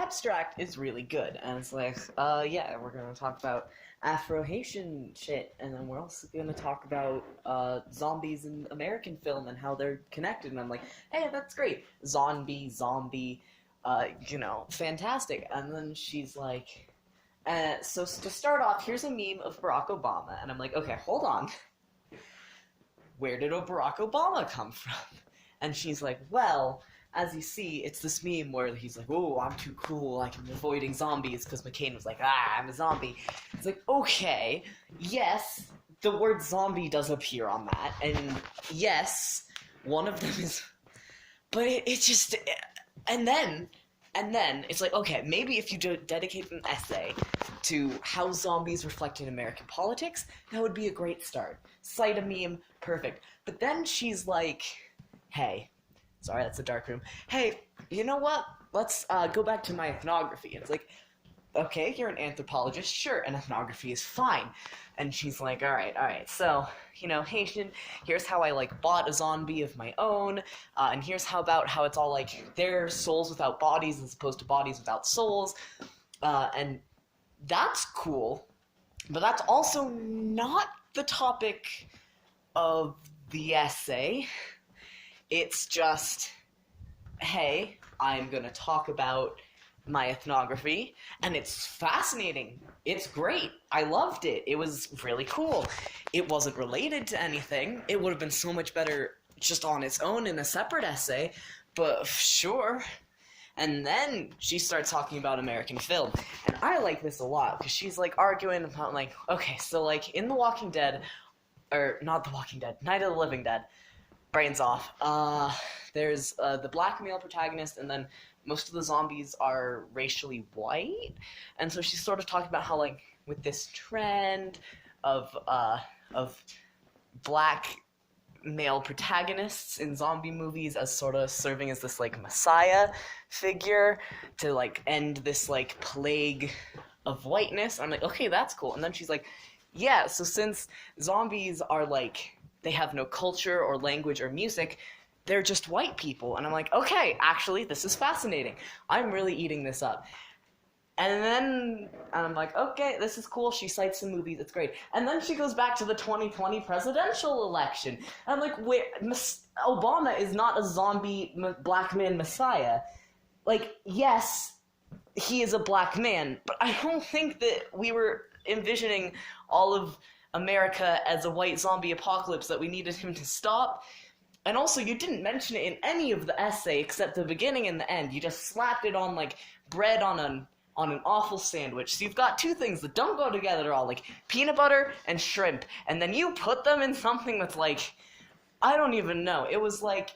abstract is really good. And it's like, yeah, we're gonna talk about Afro-Haitian shit, and then we're also gonna talk about zombies in American film and how they're connected. And I'm like, hey, that's great. Zombie, fantastic. And then she's like, so to start off, here's a meme of Barack Obama. And I'm like, okay, hold on. Where did Barack Obama come from? And she's like, well, as you see, it's this meme where he's like, oh, I'm too cool, I'm avoiding zombies, because McCain was like, I'm a zombie. It's like, okay, yes, the word zombie does appear on that, and yes, one of them is, but it just, and then, it's like, okay, maybe if you dedicate an essay to how zombies reflect in American politics, that would be a great start. Cite a meme, perfect. But then she's like, hey, sorry, that's a dark room. Hey, you know what? Let's go back to my ethnography. And it's like, okay, you're an anthropologist, sure, and ethnography is fine. And she's like, all right, so, Haitian, here's how I, bought a zombie of my own, and here's how it's all, they're souls without bodies as opposed to bodies without souls, and that's cool, but that's also not the topic of the essay. It's just, hey, I'm gonna talk about my ethnography, and it's fascinating. It's great. I loved it. It was really cool. It wasn't related to anything. It would have been so much better just on its own in a separate essay, but sure. And then she starts talking about American film, and I like this a lot, because she's, arguing about, okay, so, in The Walking Dead, or not The Walking Dead, Night of the Living Dead, brains off, there's the black male protagonist, and then most of the zombies are racially white, and so she's sort of talking about how, with this trend of black male protagonists in zombie movies as sort of serving as this, messiah figure to, end this, plague of whiteness. I'm like, okay, that's cool. And then she's like, yeah, so since zombies are, they have no culture or language or music, they're just white people. And I'm like, okay, actually, this is fascinating. I'm really eating this up. And then I'm like, okay, this is cool. She cites some movies. It's great. And then she goes back to the 2020 presidential election. And I'm like, wait, Obama is not a zombie black man messiah. Yes, he is a black man, but I don't think that we were envisioning all of America as a white zombie apocalypse that we needed him to stop. And also, you didn't mention it in any of the essay except the beginning and the end. You just slapped it on, bread on an awful sandwich. So you've got two things that don't go together at all, peanut butter and shrimp. And then you put them in something that's, I don't even know. It was what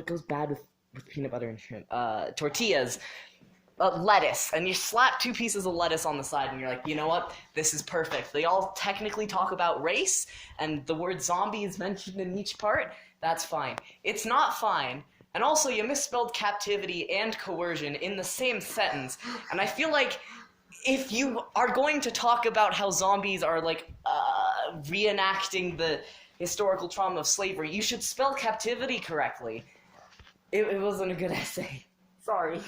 goes bad with peanut butter and shrimp? Tortillas. Lettuce, and you slap two pieces of lettuce on the side, and you're like, you know what? This is perfect. They all technically talk about race, and the word zombie is mentioned in each part. That's fine. It's not fine. And also, you misspelled captivity and coercion in the same sentence, and I feel like if you are going to talk about how zombies are, reenacting the historical trauma of slavery, you should spell captivity correctly. It wasn't a good essay. Sorry.